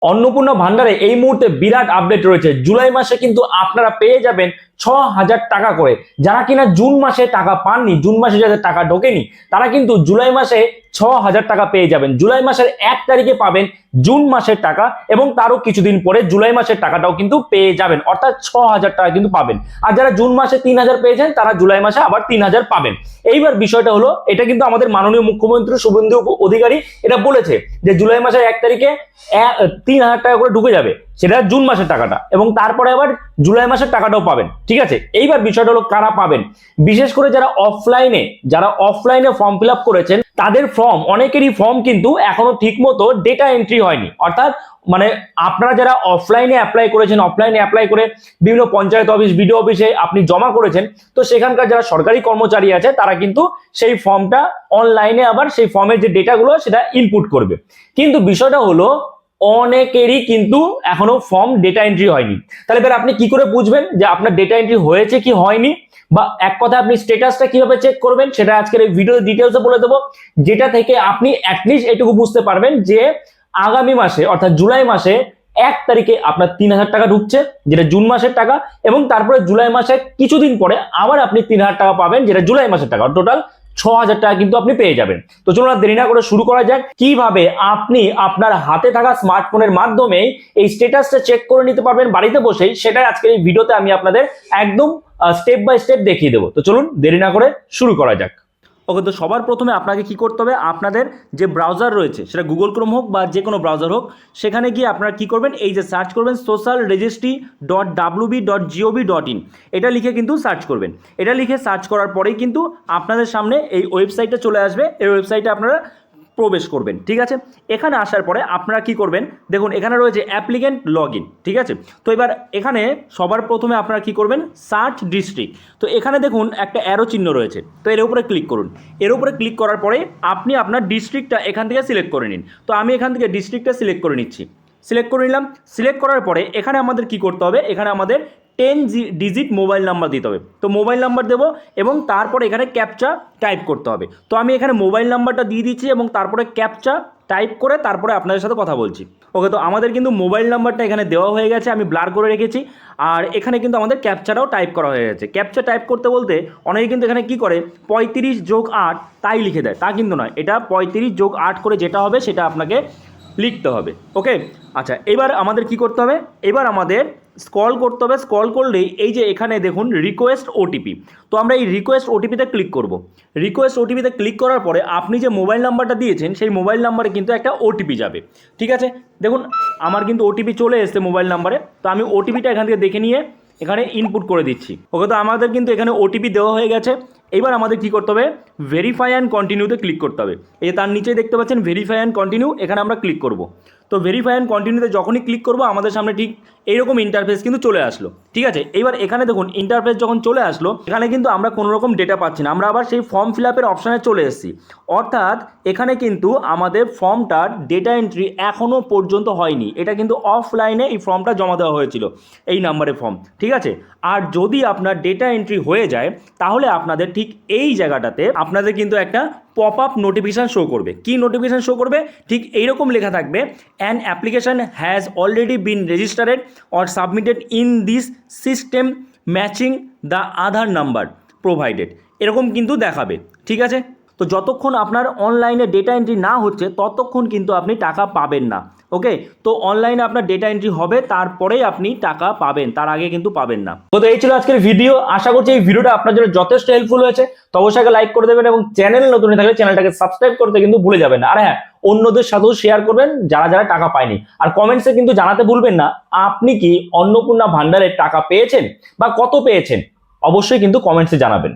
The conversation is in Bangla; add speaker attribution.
Speaker 1: অন্নপূর্ণা ভান্ডারে এই মুহূর্তে বিরাট আপডেট রয়েছে। জুলাই মাসে কিন্তু আপনারা পেয়ে যাবেন ৬,০০০ টাকা করে। যারা কিনা জুন মাসে টাকা পাননি, জুন মাসে যাদের টাকা ঢোকেনি, তারা কিন্তু জুলাই মাসে ৬,০০০ টাকা পেয়ে যাবেন। জুলাই মাসের ১ তারিখে পাবেন জুন মাসের টাকা এবং তারও কিছুদিন পরে জুলাই মাসের টাকাটাও কিন্তু পেয়ে যাবেন, অর্থাৎ ৬,০০০ টাকা কিন্তু পাবেন। আর যারা জুন মাসে ৩,০০০ পেয়েছেন তারা জুলাই মাসে আবার ৩,০০০ পাবেন। এইবার বিষয়টা হলো, এটা কিন্তু আমাদের মাননীয় মুখ্যমন্ত্রী শুভেন্দু অধিকারী এটা বলেছে যে জুলাই মাসের ১ তারিখে ৩,০০০ টাকা করে ঢুকে যাবে, সেটা জুন মাসের টাকাটা, এবং তারপরে আবার জুলাই মাসের টাকাটাও পাবেন। ঠিক আছে, এইবার বিষয়টা হলো কারা পাবেন। বিশেষ করে যারা অফলাইনে ফর্ম ফিল আপ করেছেন, তাদের ফর্ম, অনেকেরই ফর্ম কিন্তু এখনো ঠিক মতো ডেটা এন্ট্রি হয়নি। অর্থাৎ মানে আপনারা যারা অফলাইনে অ্যাপ্লাই করে বিভিন্ন পঞ্চায়েত অফিস, বিডিও অফিসে আপনি জমা করেছেন, তো সেখানকার যারা সরকারি কর্মচারী আছে তারা কিন্তু সেই ফর্মটা অনলাইনে আবার সেই ফর্মের যে ডেটাগুলো সেটা ইনপুট করবে। কিন্তু বিষয়টা হলো অনেকেরই কিন্তু এখনো ফর্ম ডেটা এন্ট্রি হয়নি। তাহলে এবার আপনি কি করে বুঝবেন যে আপনার ডেটা এন্ট্রি হয়েছে কি হয়নি, বা এক কথা আপনি স্ট্যাটাসটা কিভাবে চেক করবেন, সেটা আজকের এই ভিডিওতে ডিটেইলসে বলে দেবো। যেটা থেকে আপনি অ্যাটলিস্ট এটুকু বুঝতে পারবেন যে আগামী মাসে অর্থাৎ জুলাই মাসে ১ তারিখে আপনার ৩,০০০ টাকা ঢুকছে, যেটা জুন মাসের টাকা, এবং তারপরে জুলাই মাসে কিছুদিন পরে আবার আপনি ৩,০০০ টাকা পাবেন, যেটা জুলাই মাসের টাকা। টোটাল ৬,০০০ টাকা কিন্তু আপনি পেয়ে যাবেন। তো চলুন আর দেরি না করে শুরু করা যাক। কিভাবে আপনি আপনার হাতে থাকা স্মার্টফোনের মাধ্যমে এই স্ট্যাটাসটা চেক করে নিতে পারবেন বাড়িতে বসেই, সেটাই আজকের এই ভিডিওতে আমি আপনাদের একদম স্টেপ বাই স্টেপ দেখিয়ে দেবো। তো চলুন দেরি না করে শুরু করা যাক। ওকে, তো সবার প্রথমে আপনাকে কি করতে হবে, আপনাদের যে ব্রাউজার রয়েছে সেটা গুগল ক্রোম হোক বা যে কোনো ব্রাউজার হোক, সেখানে গিয়ে আপনারা কি করবেন, এই যে সার্চ করবেন socialregistry.wb.gov.in, এটা লিখে কিন্তু সার্চ করবেন। এটা লিখে সার্চ করার পরেই কিন্তু আপনাদের সামনে এই ওয়েবসাইটটা চলে আসবে। এই ওয়েবসাইটে আপনারা প্রবেশ করবেন। ঠিক আছে, এখানে আসার পরে আপনারা কি করবেন, দেখুন এখানে রয়েছে অ্যাপ্লিকেন্ট লগ ইন। ঠিক আছে, তো এবার এখানে সবার প্রথমে আপনারা কি করবেন, সার্চ ডিস্ট্রিক্ট। তো এখানে দেখুন একটা অ্যারো চিহ্ন রয়েছে, তো এর উপরে ক্লিক করুন। এর উপরে ক্লিক করার পরে আপনি আপনার ডিস্ট্রিক্টটা এখান থেকে সিলেক্ট করে নিন। তো আমি এখান থেকে ডিস্ট্রিক্টটা সিলেক্ট করে নিচ্ছি। সিলেক্ট করে নিলাম। সিলেক্ট করার পরে এখানে আমাদের কি করতে হবে, এখানে আমাদের 10 ডিজিট মোবাইল নাম্বার দিতে হবে। তো মোবাইল নাম্বার দেবো এবং তারপরে এখানে ক্যাপচা টাইপ করতে হবে। তো আমি এখানে মোবাইল নাম্বারটা দিয়ে দিচ্ছি এবং তারপরে ক্যাপচা টাইপ করে তারপরে আপনাদের সাথে কথা বলছি। ওকে, তো আমাদের কিন্তু মোবাইল নাম্বারটা এখানে দেওয়া হয়ে গেছে, আমি ব্লার করে রেখেছি। আর এখানে কিন্তু আমাদের ক্যাপচাটাও টাইপ করা হয়ে গেছে। ক্যাপচা টাইপ করতে বলতে অনেকে কিন্তু এখানে কি করে 35+8 তাই লিখে দেয়, তা কিন্তু নয়। এটা 35+8 করে যেটা হবে সেটা আপনাকে লিখতে হবে। ওকে, আচ্ছা, এবার আমাদের কি করতে হবে, এবার আমাদের স্ক্রল করতে হবে। স্ক্রল করলেই এই যে এখানে দেখুন রিকোয়েস্ট ওটিপি, তো আমরা এই রিকোয়েস্ট ওটিপিতে ক্লিক করব। রিকোয়েস্ট ওটিপিতে ক্লিক করার পরে আপনি যে মোবাইল নাম্বারটা দিয়েছেন সেই মোবাইল নাম্বারে কিন্তু একটা ওটিপি যাবে। ঠিক আছে, দেখুন আমার কিন্তু ওটিপি চলে এসেছে মোবাইল নাম্বারে। তো আমি ওটিপিটা এখান থেকে দেখে নিয়ে এখানে ইনপুট করে দিচ্ছি। ওকে, তো আমাদের কিন্তু এখানে ওটিপি দেওয়া হয়ে গেছে। এবার আমাদের কি করতে হবে, ভেরিফাই অ্যান্ড কন্টিনিউতে ক্লিক করতে হবে। এই তার নিচেই দেখতে পাচ্ছেন ভেরিফাই অ্যান্ড কন্টিনিউ, এখানে আমরা ক্লিক করব। তো ভেরিফাই অ্যান্ড কন্টিনিউতে যখনই ক্লিক করব আমাদের সামনে ঠিক এইরকম ইন্টারফেস কিন্তু চলে আসলো। ঠিক আছে, এবার এখানে দেখুন ইন্টারফেস যখন চলে আসলো, এখানে কিন্তু আমরা কোনো রকম ডেটা পাচ্ছি না, আমরা আবার সেই ফর্ম ফিল আপের অপশানে চলে এসেছি। অর্থাৎ এখানে কিন্তু আমাদের ফর্মটার ডেটা এন্ট্রি এখনও পর্যন্ত হয়নি। এটা কিন্তু অফলাইনে এই ফর্মটা জমা দেওয়া হয়েছিল, এই নাম্বারের ফর্ম। ঠিক আছে, আর যদি আপনার ডেটা এন্ট্রি হয়ে যায় তাহলে আপনাদের ঠিক এই জায়গাটাতে আপনাদের কিন্তু একটা পপ আপ নোটিফিকেশান শো করবে। কি নোটিফিকেশান শো করবে, ঠিক এইরকম লেখা থাকবে, an application has already been registered or submitted in this system matching the Aadhaar number provided, এরকম কিন্তু দেখাবে। ঠিক আছে, তো যতক্ষণ আপনার অনলাইনে ডেটা এন্ট্রি না হচ্ছে ততক্ষণ কিন্তু আপনি টাকা পাবেন না। ওকে, তো অনলাইনে আপনার ডেটা এন্ট্রি হবে, তারপরেই আপনি টাকা পাবেন, তার আগে কিন্তু পাবেন না। তো এই ছিল আজকের ভিডিও। আশা করছি এই ভিডিওটা আপনার জন্য যথেষ্ট হেল্পফুল হয়েছে। তো অবশ্যই লাইক করে দেবেন এবং চ্যানেল নতুন থাকলে চ্যানেলটাকে সাবস্ক্রাইব করতে কিন্তু ভুলে যাবেন না। আর হ্যাঁ, অন্যদের সাথেও শেয়ার করবেন যারা যারা টাকা পায়নি। আর কমেন্টসে কিন্তু জানাতে ভুলবেন না আপনি কি অন্নপূর্ণা ভান্ডারের টাকা পেয়েছেন বা কত পেয়েছেন, অবশ্যই কিন্তু কমেন্টসে জানাবেন।